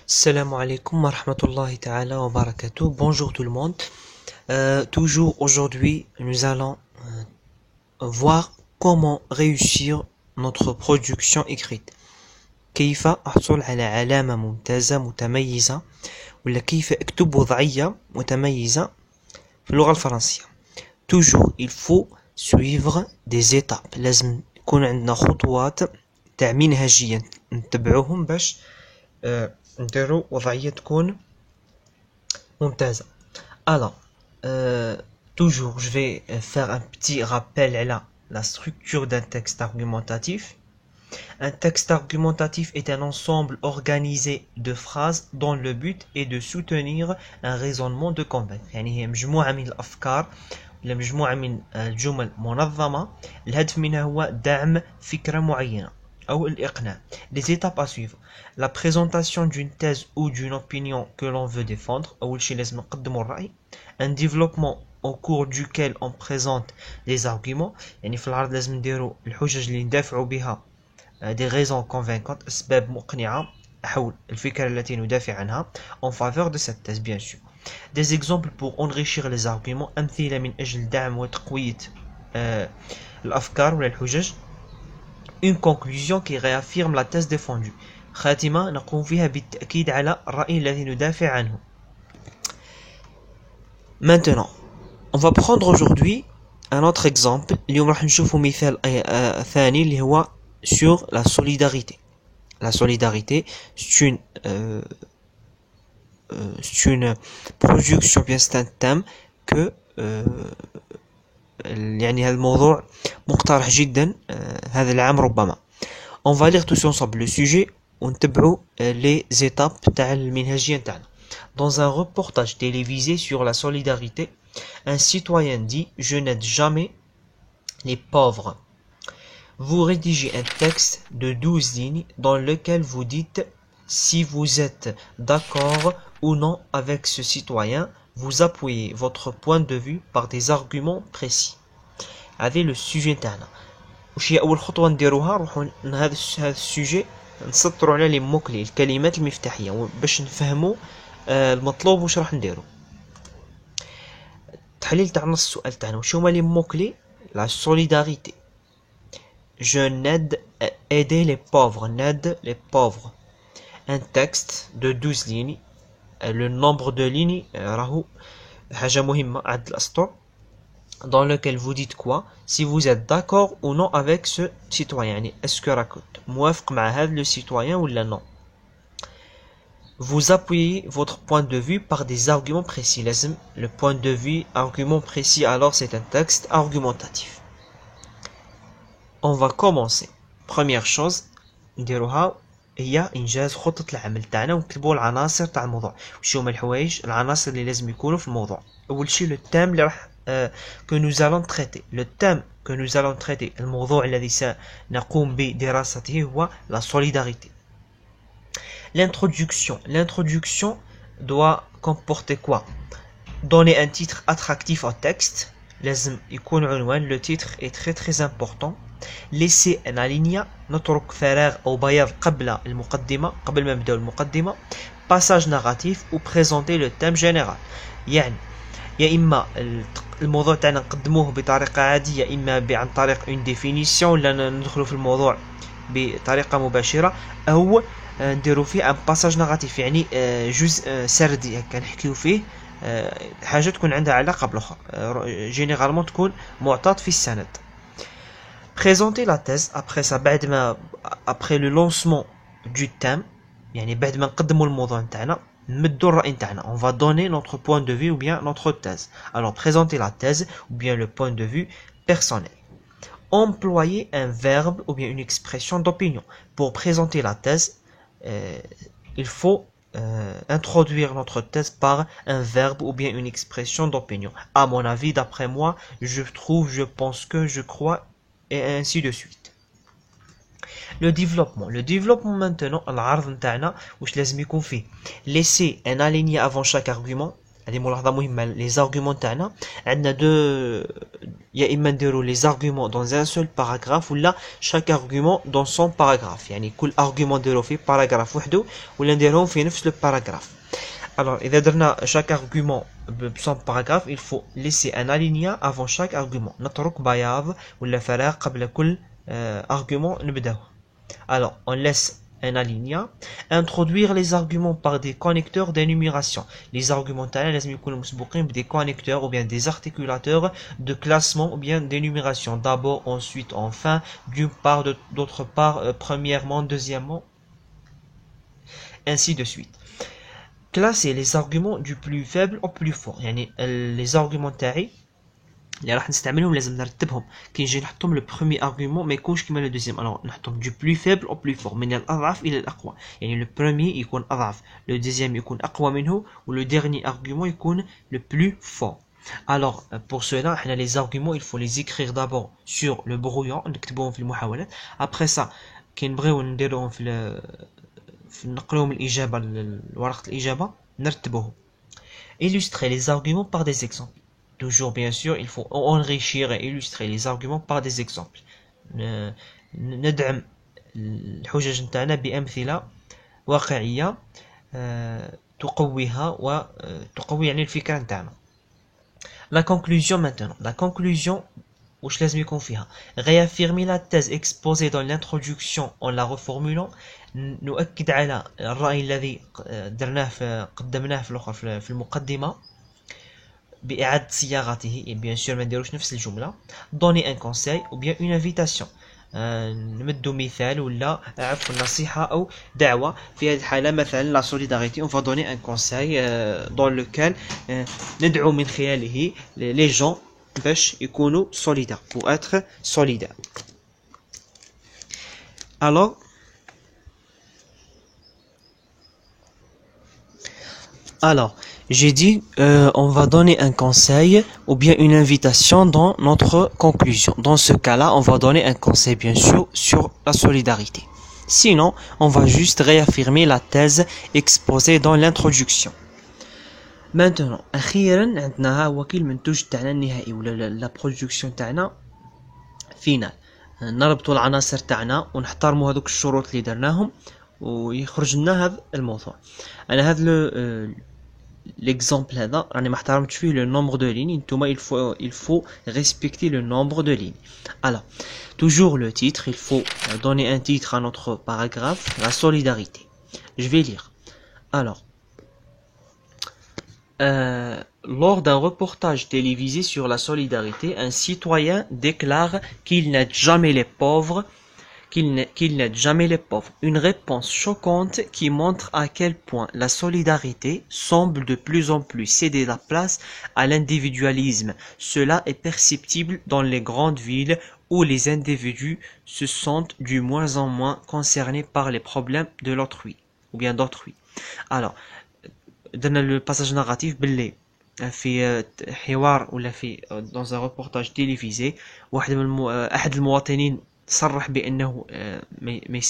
Salam alaikum wa rahmatullahi ta'ala wa barakatuh. Bonjour tout le monde. Toujours aujourd'hui, nous allons voir comment réussir notre production écrite. كيف أحصل على علامة ممتازة متميزة ولا كيف أكتب وضعية متميزة في اللغة الفرنسية. Toujours, il faut suivre des étapes. لازم يكون عندنا خطوات تاع منهجية نتبعوهم باش نديرو وضعية تكون ممتازة. Alors, toujours, je vais faire un petit rappel à la structure d'un texte argumentatif. Un texte argumentatif est un ensemble organisé de phrases dont le but est de soutenir un raisonnement de convaincre. يعني هي مجموعة من الأفكار ولا مجموعة من الجمل منظمة الهدف منها هو دعم فكرة معينة أو الإقناع. Les étapes à suivre: la présentation d'une thèse ou d'une opinion que l'on veut défendre. أول شيء لازم نقدموا الرأي. Un développement au cours duquel on présente des arguments. يعني في العرض لازم نديروا الحجج اللي ندافعوا بها des raisons convaincantes أسباب مقنعة حول الفكرة التي ندافع عنها en faveur de cette thèse bien sûr. Des exemples pour enrichir les arguments. أمثلة من أجل دعم وتقوية الأفكار ولا الحجج. Une conclusion qui réaffirme la thèse défendue. خاتمة نقوم فيها بالتأكيد على الرأي الذي ندافع عنه. Maintenant, on va prendre aujourd'hui un autre exemple. اليوم راح نشوفوا مثال ثاني اللي هو sur la solidarité. La solidarité, c'est une production, bien c'est un thème que يعني هذا الموضوع مقترح جدا هذا العام ربما. On va lire tous ensemble le sujet ونتبعوا les étapes تاع المنهجية نتاعنا. Dans un reportage télévisé sur la solidarité, un citoyen dit: je n'aide jamais les pauvres. Vous rédigez un texte de 12 lignes dans lequel vous dites si vous êtes d'accord ou non avec ce citoyen. Vous appuyez votre point de vue par des arguments précis. هذا le sujet تاعنا. وش هي أول خطوة نديروها؟ نروحوا هذا السوجي نسطروا على لي موكلي الكلمات المفتاحية باش نفهموا المطلوب وش راح نديرو. التحليل تاع نص السؤال تاعنا وش هما لي موكلي؟ la solidarité. Je n'aide aider les pauvres. N'aide les pauvres. Un texte de 12 lignes. Le nombre de lignes راهو حاجة مهمة عدد الأسطر. Dans lequel vous dites quoi? Si vous êtes d'accord ou non avec ce citoyen. يعني est-ce que راك موافق مع هذا le citoyen ou non? Vous appuyez votre point de vue par des arguments précis. لازم le point de vue argument précis. Alors c'est un texte argumentatif. On va commencer. Première chose نديروها هي إنجاز خطة العمل تاعنا ونكتبوا العناصر تاع الموضوع. وشو هما الحوايج العناصر اللي لازم يكونوا في الموضوع؟ أول شيء le thème اللي راح que nous allons traiter. Le thème que nous allons traiter. الموضوع الذي سنقوم بدراسته هو la solidarité. L'introduction. L'introduction doit comporter quoi? Donner un titre attractif au texte. لازم يكون عنوان. Le titre est très très important. Laisser un alinéa نترك فراغ أو بياض قبل المقدمة قبل ما نبدأ المقدمة. Passage narratif ou présenter le thème général. يعني يا إما الموضوع تاعنا نقدموه بطريقة عادية يا إما عن طريق une définition ولا ندخلوا في الموضوع بطريقة مباشرة أو نديروا فيه un passage narratif يعني جزء سردي هكا نحكيو فيه حاجة تكون عندها علاقة بالأخرى جينيرالمون تكون معطاة في السند. Présenter la thèse après ça بعد ما après le lancement du thème يعني بعد ما نقدموا الموضوع نتاعنا نمدوا الرأي نتاعنا. On va donner notre point de vue ou bien notre thèse. Alors présenter la thèse ou bien le point de vue personnel. Employer un verbe ou bien une expression d'opinion. Pour présenter la thèse, il faut introduire notre thèse par un verbe ou bien une expression d'opinion. À mon avis, d'après moi, je trouve, je pense que, je crois, et ainsi de suite. Le développement. Le développement maintenant, العرض نتاعنا واش لازم يكون فيه. Laisser un alinéa avant chaque argument. هذه ملاحظة مهمة. les arguments تاعنا عندنا deux، يا إما نديرو les arguments dans un seul paragraphe ولا chaque argument dans son paragraphe، يعني كل argument نديرو فيه paragraphe وحده ولا نديرهم في نفس le paragraphe. Alors إذا درنا chaque argument بصون paragraphe il faut laisser un alinéa avant chaque argument، نترك بياض ولا فراغ قبل كل argument نبداو. Alors on laisse un alinéa. Introduire les arguments par des connecteurs d'énumération. Les arguments تاعنا لازم يكونوا مسبوقين des connecteurs ou bien des articulateurs de classement ou bien d'énumération. D'abord, ensuite, enfin, d'une part, d'autre part, premièrement, deuxièmement, ainsi de suite. Classer les arguments du plus faible au plus fort. يعني les arguments تاعي اللي راح نستعملهم لازم نرتبهم كي نجي نحطهم لو بروميي ارغيومون ما يكونش كيما لو دوزيام. الوغ نحطهم دو بلو فيبل او بلو فور، من الاضعف الى الاقوى، يعني لو بروميي يكون اضعف، لو دوزيام يكون اقوى منه، ولو ديرني ارغيومون يكون لو بلو فور. Alors pour cela احنا les arguments il faut les écrire d'abord sur le brouillon، نكتبوهم في المحاولات. après ça كي نبغيو نديروهم في نقلوهم الاجابه لورقه الاجابه نرتبوهم. illustrer les arguments par des exemples. Toujours, bien sûr, il faut enrichir et illustrer les arguments par des exemples. ندعم الحجج نتاعنا بأمثلة واقعية تقويها وتقوي يعني الفكرة نتاعنا. La conclusion maintenant. La conclusion واش لازم يكون فيها؟ réaffirmer la thèse exposée dans l'introduction en la reformulant. نؤكد على الرأي الذي قدمناه في المقدمة بإعادة صياغته، et bien sûr ما نديروش نفس الجملة. donner un conseil ou bien une invitation، نمدو مثال ولا عفوا نصيحة أو دعوة. في هذه الحالة مثلا la solidarité on va donner un conseil dans lequel ندعو من خلاله les gens باش يكونوا solidaires pour être solidaires. Alors j'ai dit on va donner un conseil ou bien une invitation dans notre conclusion. Dans ce cas-là, on va donner un conseil bien sûr sur la solidarité. Sinon, on va juste réaffirmer la thèse exposée dans l'introduction. Maintenant, أخيرا عندنا هو المنتوج تاعنا النهائي ولا la production تاعنا فينال. نربطوا العناصر تاعنا ونحترموا هذوك الشروط اللي درناهم ويخرج لنا هذا الموضوع. أنا هذا l'exemple هذا راني ما احترمتش فيه le nombre de lignes. نتوما il faut respecter le nombre de lignes. Alors toujours le titre, il faut donner un titre à notre paragraphe, la solidarité. Je vais lire. Alors lors d'un reportage télévisé sur la solidarité, un citoyen déclare qu'il n'aide jamais les pauvres. Qu'il n'aide jamais les pauvres. Une réponse choquante qui montre à quel point la solidarité semble de plus en plus céder la place à l'individualisme. Cela est perceptible dans les grandes villes où les individus se sentent du moins en moins concernés par les problèmes de l'autrui ou bien d'autrui. Alors, dans le passage narratif باللي في حوار ولا في dans un reportage télévisé أحد المواطنين صرح بأنه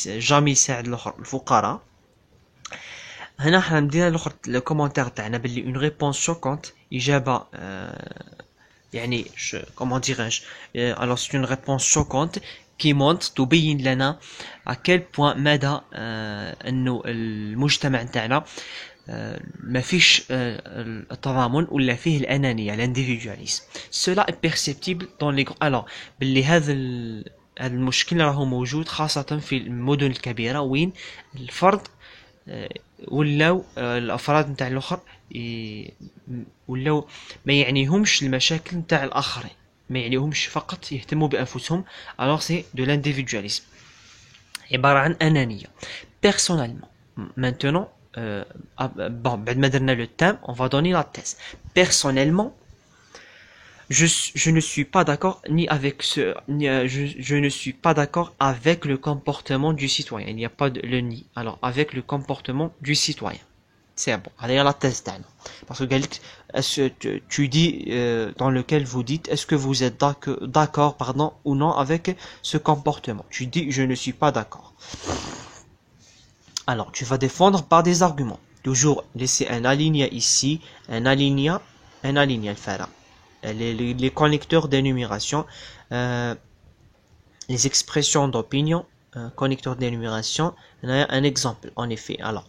جامي يساعد الفقراء. هنا حنا مدينا الاخر الكومنتير تاعنا باللي اون ريبونس شوكونت، اجابه يعني كومون ديراج الوغ سي اون ريبونس شوكونت كي مونت تبين لنا اكيل بوين مدى انه المجتمع تاعنا ما فيش التضامن ولا فيه الانانيه الانديفيدواليزم. سولا اي بيرسيبتيبل دون لي الوغ باللي هذا المشكل راهو موجود خاصة في المدن الكبيرة وين الفرد ولاو الأفراد نتاع الآخر ولاو ما يعنيهمش المشاكل نتاع الآخرين، ما يعنيهمش فقط يهتموا بأنفسهم. alors c'est de l'individualisme، عبارة عن أنانية. personnellement maintenant bon بعد ما درنا le thème on va donner la thèse. personnellement je ne suis pas d'accord je ne suis pas d'accord avec le comportement du citoyen. Il n'y a pas de le ni. Alors avec le comportement du citoyen. C'est bon. Allez à la thèse d'Anne. Parce que Galit, tu dis dans lequel vous dites est-ce que vous êtes d'accord ou non avec ce comportement. Tu dis je ne suis pas d'accord. Alors tu vas défendre par des arguments. toujours laisser un alinéa ici, un alinéa الفارق. Les connecteurs d'énumération, les expressions d'opinion, connecteurs d'énumération, un exemple en effet. Alors,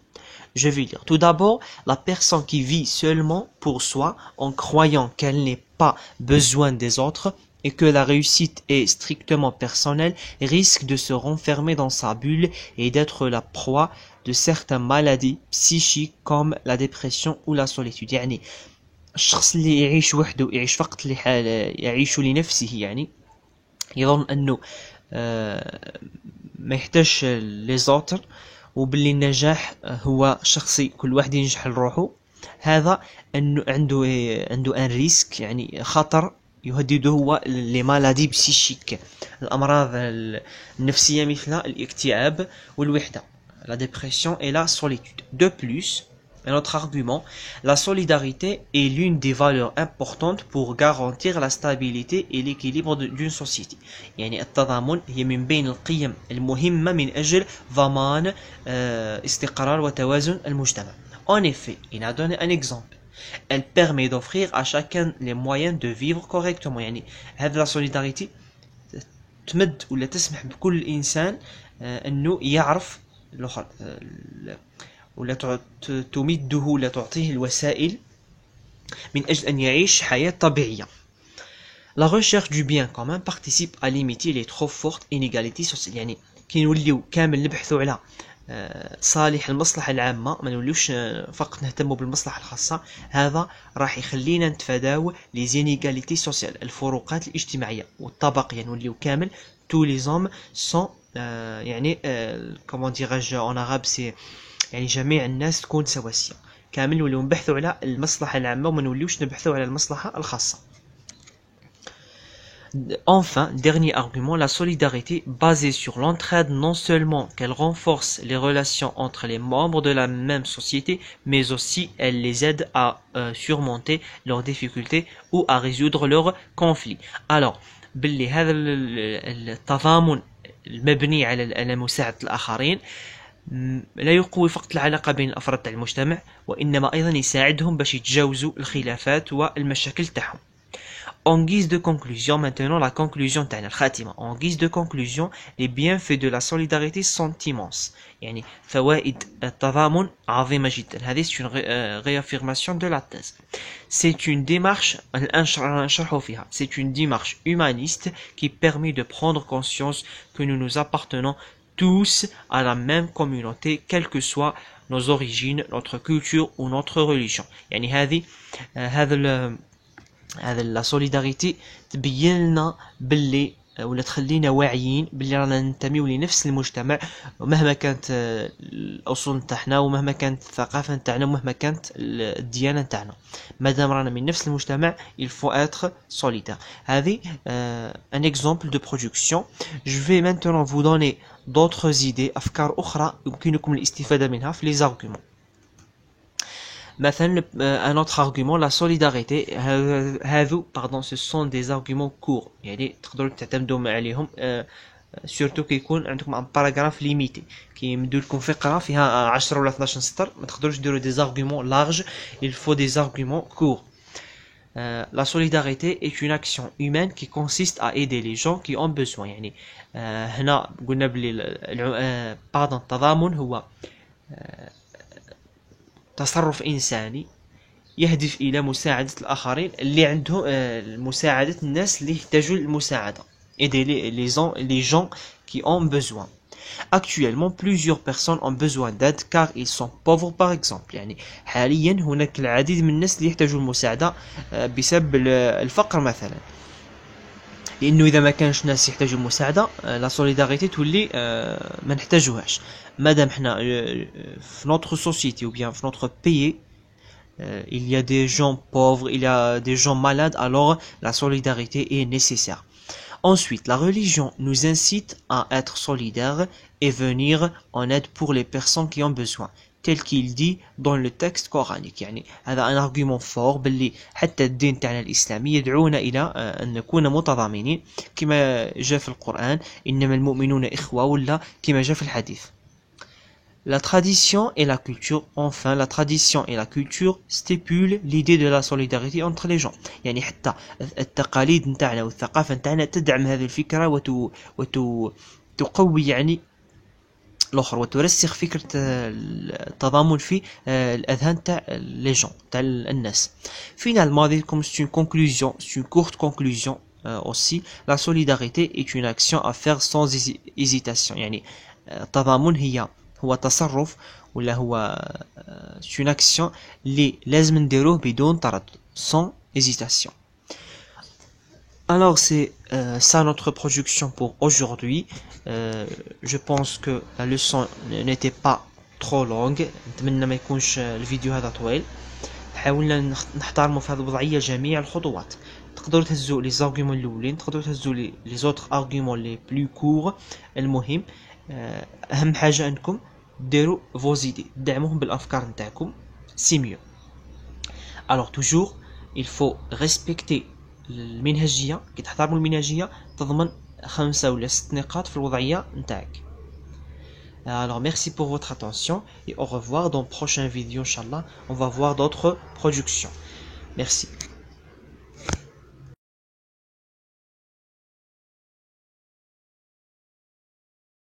je vais lire. Tout d'abord, la personne qui vit seulement pour soi en croyant qu'elle n'est pas besoin des autres et que la réussite est strictement personnelle risque de se renfermer dans sa bulle et d'être la proie de certaines maladies psychiques comme la dépression ou la solitude. يعني الشخص اللي يعيش وحده يعيش فقط لحاله يعيش لنفسه يعني يظن انه ما يحتاجش لي زوتر وباللي النجاح هو شخصي كل واحد ينجح لروحه. هذا انه عنده ان ريسك يعني خطر يهدده هو لي مالادي بسيشيك الامراض النفسيه مثل الاكتئاب والوحده la dépression et la solitude. De plus, un autre argument, la solidarité est l'une des valeurs importantes pour garantir la stabilité et l'équilibre d'une société. يعني التضامن هي من بين القيم المهمة من أجل ضمان استقرار وتوازن المجتمع. En effet, il a donné un exemple. Elle permet d'offrir à chacun les moyens de vivre correctement. يعني هذه la solidarité تمد ولا تسمح بكل إنسان أنه يعرف الآخر ولا تمده ولا تعطيه الوسائل من أجل أن يعيش حياة طبيعية. La recherche du bien commun participe à limiter les trop fortes inégalités sociales. يعني كي نوليو كامل نبحثوا على صالح المصلحة العامة ما نوليوش فقط نهتموا بالمصلحة الخاصة. هذا راح يخلينا نتفاداو les inégalités sociales الفروقات الاجتماعية والطبقية. نوليو كامل tous les hommes sont يعني comment dirais-je en arabe c'est يعني جميع الناس تكون سواسية. كامل نوليو نبحثوا على المصلحة العامة وما نوليوش نبحثوا على المصلحة الخاصة. Enfin, dernier argument, la solidarité basée sur l'entraide non seulement qu'elle renforce les relations entre les membres de la même société, mais aussi elle les aide à surmonter leurs difficultés ou à résoudre leurs conflits. Alors, باللي هذا التضامن المبني على مساعدة الآخرين لا يقوي فقط العلاقة بين الأفراد تاع المجتمع وإنما أيضا يساعدهم باش يتجاوزوا الخلافات والمشاكل تاعهم. En guise de conclusion, maintenant la conclusion تاعنا الخاتمة. En guise de conclusion, les bienfaits de la solidarité sont immenses. يعني فوائد التضامن عظيمة جدا. هذه c'est une réaffirmation de la thèse. C'est une démarche c'est une démarche humaniste qui permet de prendre conscience que nous nous appartenons tous à la même communauté, quelles que soient nos origines, notre culture ou notre religion. يعني هذا la solidarité تبين لنا باللي ولا تخلينا واعيين باللي رانا ننتميو لنفس المجتمع ومهما كانت الاصول نتاعنا ومهما كانت الثقافه نتاعنا ومهما كانت الديانه نتاعنا مادام رانا من نفس المجتمع il faut être solidaire. هذه un exemple de production. Je vais maintenant vous donner d'autres idées افكار اخرى يمكنكم الاستفاده منها في les arguments. مثلا un autre argument, la solidarité ce sont des arguments courts يعني تقدروا تعتمدوا عليهم surtout كي يكون عندكم un paragraphe limité كي يمدوا لكم فقرة فيها 10 ولا 12 سطر ما تقدروش ديروا des arguments larges, il faut des arguments courts. La solidarité est une action humaine qui consiste à aider les gens qui ont besoin. يعني هنا قلنا بلي التضامن هو تصرف إنساني يهدف إلى مساعدة الآخرين اللي عندهم مساعدة الناس اللي يحتاجوا المساعدة. aider les gens qui ont besoin. Actuellement, plusieurs personnes ont besoin d'aide car ils sont pauvres par exemple. يعني حاليا هناك العديد من الناس اللي يحتاجوا المساعدة بسبب الفقر مثلا. لأنه إذا ما كانش ناس يحتاجوا المساعدة لا سوليداريتي تولي ما نحتاجوهاش. مادام حنا في notre société ou bien في notre pays il y a des gens pauvres, il y a des gens malades, alors la solidarité est nécessaire. Ensuite, la religion nous incite à être solidaires et venir en aide pour les personnes qui ont besoin, tel qu'il dit dans le texte coranique. يعني هذا un argument fort باللي حتى الدين تاعنا الإسلامي يدعونا إلى أن نكون متضامنين كما جاء في القرآن إنما المؤمنون إخوة ولا كما جاء في الحديث. La tradition et la culture, enfin, la tradition et la culture stipulent l'idée de la solidarité entre les gens. يعني حتى التقاليد نتاعنا والثقافة نتاعنا تدعم هذه الفكرة وتقوي يعني الآخر وترسخ فكرة التضامن في الأذهان تاع les gens تاع الناس. Finalement, comme c'est une conclusion, c'est une courte conclusion aussi, la solidarité est une action à faire sans hésitation. يعني التضامن هو تصرف ولا هو c'est une action اللي لازم نديروه بدون تردد sans hésitation. Alors c'est ça notre production pour aujourd'hui. Je pense que la leçon n'était pas trop longue. نتمنى ما يكونش الفيديو هذا طويل. حاولنا نحترموا في هذه الوضعية جميع الخطوات. تقدروا تهزوا لي زارغيومون الاولين، تقدروا تهزوا لي زوتر ارغيومون لي بلو كور. المهم اهم حاجه انكم ديروا فوزيدي، دعموهم بالافكار نتاعكم سي ميو. alors toujours il faut respecter المنهجيه. كي تحترموا المنهجيه تضمن 5 ولا 6 نقاط في الوضعيه نتاعك. Alors merci pour votre attention et au revoir dans prochaine vidéo. Inch'Allah on va voir d'autres productions. Merci.